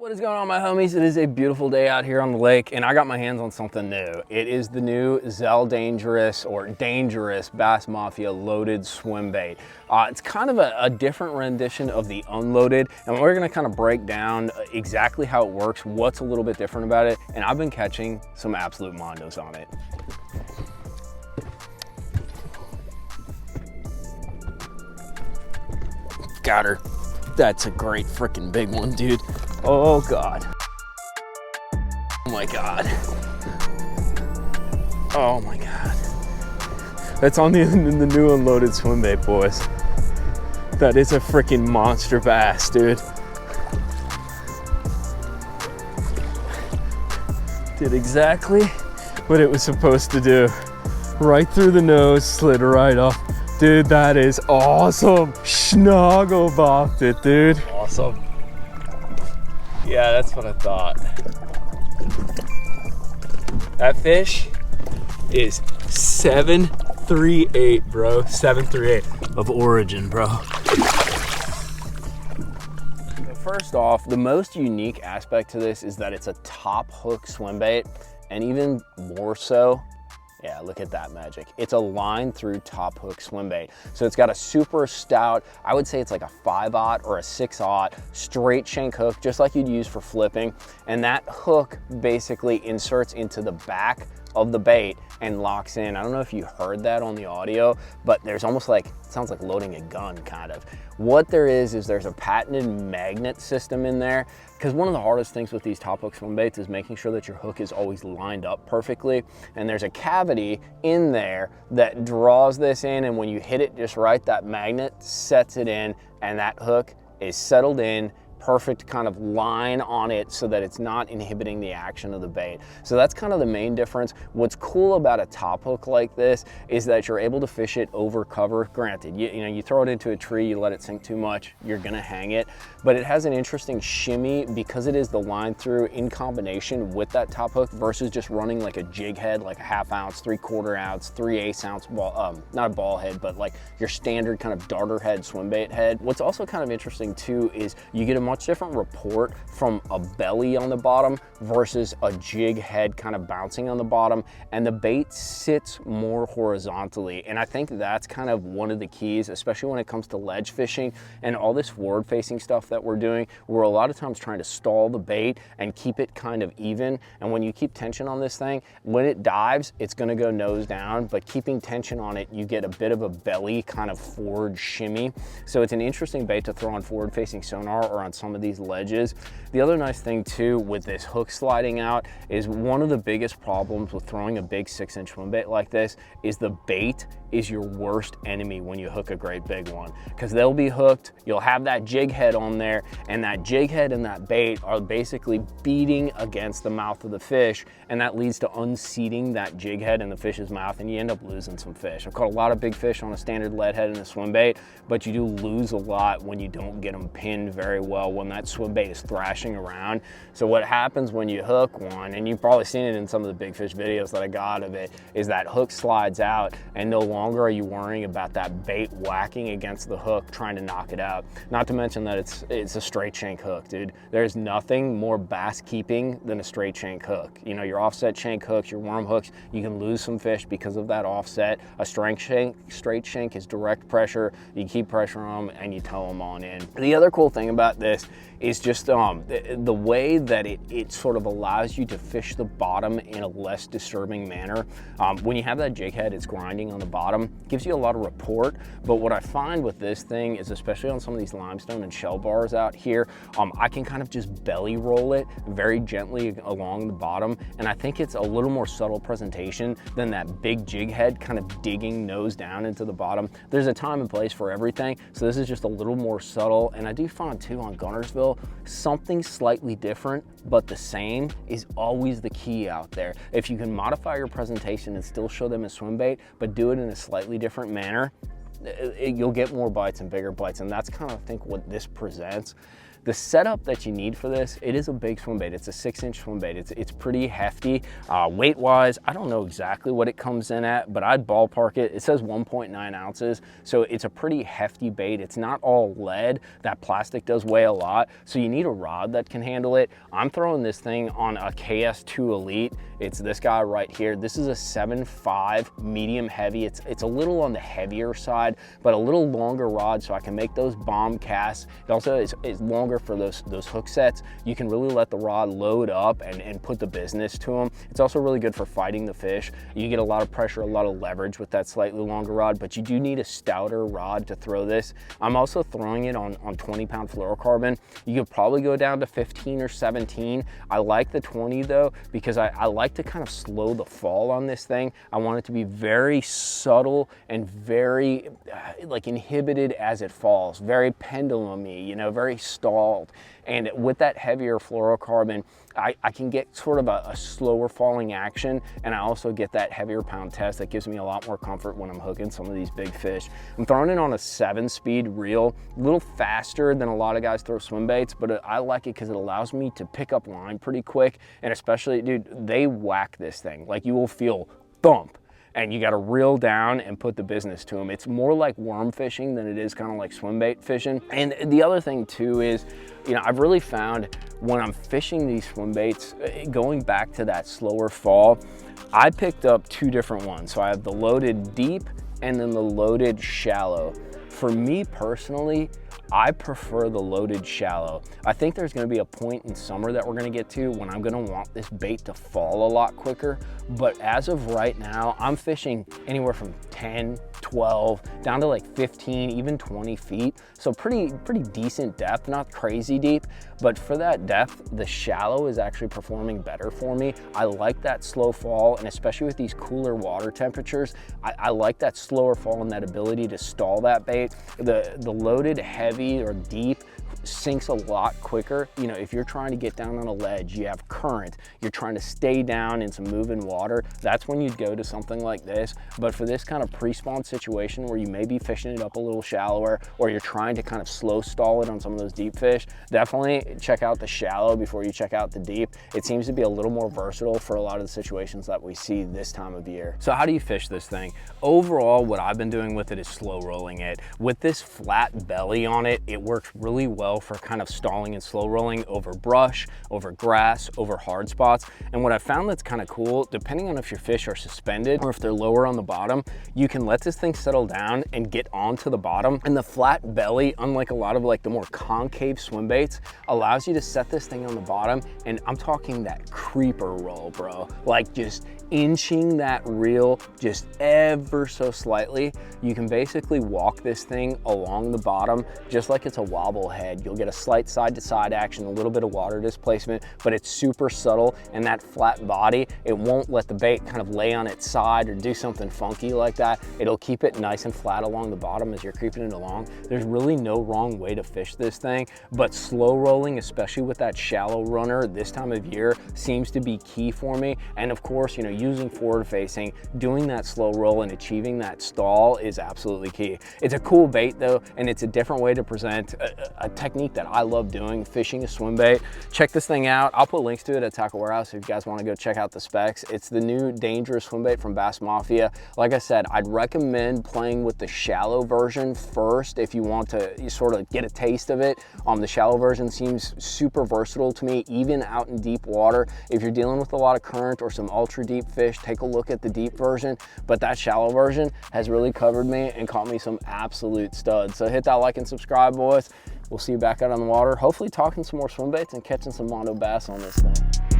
What is going on, my homies? It is a beautiful day out here on the lake, and I got my hands on something new. It is the new Daingerous or Daingerous Bass Mafia loaded swim bait. It's kind of a different rendition of the unloaded, and we're gonna kind of break down exactly how it works, what's a little bit different about it, and I've been catching some absolute mondos on it. Got her. That's a great freaking big one, dude. Oh God. Oh my God. Oh my God. That's on the new unloaded swim bait, boys. That is a freaking monster bass, dude. Did exactly what it was supposed to do. Right through the nose, slid right off. Dude, that is awesome. Snuggle bopped it, dude. Awesome. Yeah, that's what I thought. That fish is 738, bro. 738 of origin, bro. First off, the most unique aspect to this is that it's a top hook swim bait, and even more so, yeah, look at that magic. It's a line through top hook swim bait. So it's got a super stout, I would say it's like a 5/0 or a 6/0 straight shank hook, just like you'd use for flipping. And that hook basically inserts into the back of the bait and locks in. I don't know if you heard that on the audio, but there's almost like, it sounds like loading a gun kind of. What there is there's a patented magnet system in there, because one of the hardest things with these top hook swim baits is making sure that your hook is always lined up perfectly. And there's a cavity in there that draws this in, and when you hit it just right, that magnet sets it in, and that hook is settled in, perfect kind of line on it so that it's not inhibiting the action of the bait. So that's kind of the main difference. What's cool about a top hook like this is that you're able to fish it over cover. Granted, you know, you throw it into a tree, you let it sink too much, you're gonna hang it, but it has an interesting shimmy because it is the line through in combination with that top hook versus just running like a jig head, like a 1/2 ounce, 3/4 ounce, 3/8 ounce ball, not a ball head, but like your standard kind of darter head swim bait head. What's also kind of interesting too is you get a much different report from a belly on the bottom versus a jig head kind of bouncing on the bottom, and the bait sits more horizontally. And I think that's kind of one of the keys, especially when it comes to ledge fishing and all this forward facing stuff that we're doing. We're a lot of times trying to stall the bait and keep it kind of even. And when you keep tension on this thing, when it dives, it's gonna go nose down, but keeping tension on it, you get a bit of a belly kind of forward shimmy. So it's an interesting bait to throw on forward facing sonar or on some of these ledges. The other nice thing too with this hook sliding out is one of the biggest problems with throwing a big 6-inch swim bait like this is the bait is your worst enemy when you hook a great big one, because they'll be hooked, you'll have that jig head on there, and that jig head and that bait are basically beating against the mouth of the fish, and that leads to unseating that jig head in the fish's mouth, and you end up losing some fish. I've caught a lot of big fish on a standard lead head and a swim bait, but you do lose a lot when you don't get them pinned very well when that swim bait is thrashing around. So what happens when you hook one, and you've probably seen it in some of the big fish videos that I got of it, is that hook slides out, and no longer are you worrying about that bait whacking against the hook trying to knock it out. Not to mention that it's a straight shank hook, dude. There's nothing more bass keeping than a straight shank hook. You know, your offset shank hooks, your worm hooks, you can lose some fish because of that offset. A straight shank is direct pressure. You keep pressure on them and you tow them on in. The other cool thing about this is just the way that it sort of allows you to fish the bottom in a less disturbing manner. When you have that jig head, it's grinding on the bottom, gives you a lot of report. But what I find with this thing is, especially on some of these limestone and shell bars out here, I can kind of just belly roll it very gently along the bottom. And I think it's a little more subtle presentation than that big jig head kind of digging nose down into the bottom. There's a time and place for everything. So this is just a little more subtle. And I do find too on Guntersville, something slightly different but the same is always the key out there. If you can modify your presentation and still show them a swim bait, but do it in a slightly different manner, you'll get more bites and bigger bites. And that's kind of, I think, what this presents. The setup that you need for this, it is a big swim bait. It's a 6-inch swim bait. It's pretty hefty. Weight wise, I don't know exactly what it comes in at, but I'd ballpark it. It says 1.9 ounces. So it's a pretty hefty bait. It's not all lead. That plastic does weigh a lot. So you need a rod that can handle it. I'm throwing this thing on a KS2 Elite. It's this guy right here. This is a 7.5 medium heavy. It's a little on the heavier side, but a little longer rod, so I can make those bomb casts. It also is longer for those hook sets. You can really let the rod load up and put the business to them. It's also really good for fighting the fish. You get a lot of pressure, a lot of leverage with that slightly longer rod, but you do need a stouter rod to throw this. I'm also throwing it on 20-pound fluorocarbon. You could probably go down to 15 or 17. I like the 20 though, because I like to kind of slow the fall on this thing. I want it to be very subtle and very like inhibited as it falls, very pendulum-y, you know, very stalled. And with that heavier fluorocarbon, I can get sort of a slower falling action, and I also get that heavier pound test that gives me a lot more comfort when I'm hooking some of these big fish. I'm throwing it on a 7-speed reel, a little faster than a lot of guys throw swim baits, but I like it because it allows me to pick up line pretty quick, and especially, dude, they whack this thing. Like, you will feel thump, and you got to reel down and put the business to them. It's more like worm fishing than it is kind of like swim bait fishing. And the other thing too is, you know, I've really found when I'm fishing these swim baits, going back to that slower fall, I picked up 2 different ones. So I have the loaded deep and then the loaded shallow. For me personally, I prefer the loaded shallow. I think there's gonna be a point in summer that we're gonna get to when I'm gonna want this bait to fall a lot quicker. But as of right now, I'm fishing anywhere from 10, 12, down to like 15, even 20 feet. So pretty decent depth, not crazy deep. But for that depth, the shallow is actually performing better for me. I like that slow fall, and especially with these cooler water temperatures, I like that slower fall and that ability to stall that bait. The loaded heavy or deep sinks a lot quicker. You know, if you're trying to get down on a ledge, you have current, you're trying to stay down in some moving water, that's when you'd go to something like this. But for this kind of pre-spawn situation where you may be fishing it up a little shallower, or you're trying to kind of slow stall it on some of those deep fish, definitely check out the shallow before you check out the deep. It seems to be a little more versatile for a lot of the situations that we see this time of year. So how do you fish this thing? Overall, what I've been doing with it is slow rolling it. With this flat belly on it, it works really well for kind of stalling and slow rolling over brush, over grass, over hard spots. And what I found that's kind of cool, depending on if your fish are suspended or if they're lower on the bottom, you can let this thing settle down and get onto the bottom. And the flat belly, unlike a lot of like the more concave swim baits, allows you to set this thing on the bottom. And I'm talking that creeper roll, bro. Like just inching that reel just ever so slightly. You can basically walk this thing along the bottom just like it's a wobble head. You'll get a slight side to side action, a little bit of water displacement, but it's super subtle. And that flat body, it won't let the bait kind of lay on its side or do something funky like that. It'll keep it nice and flat along the bottom as you're creeping it along. There's really no wrong way to fish this thing, but slow rolling, especially with that shallow runner this time of year, seems to be key for me. And of course, you know, using forward facing, doing that slow roll and achieving that stall is absolutely key. It's a cool bait though, and it's a different way to present a technique that I love doing, fishing a swim bait. Check this thing out. I'll put links to it at Tackle Warehouse if you guys want to go check out the specs. It's the new Daingerous swim bait from Bass Mafia. Like I said, I'd recommend playing with the shallow version first if you want to sort of get a taste of it. The shallow version seems super versatile to me, even out in deep water. If you're dealing with a lot of current or some ultra deep fish, take a look at the deep version, but that shallow version has really covered me and caught me some absolute studs. So hit that like and subscribe, boys. We'll see you back out on the water, hopefully talking some more swim baits and catching some mono bass on this thing.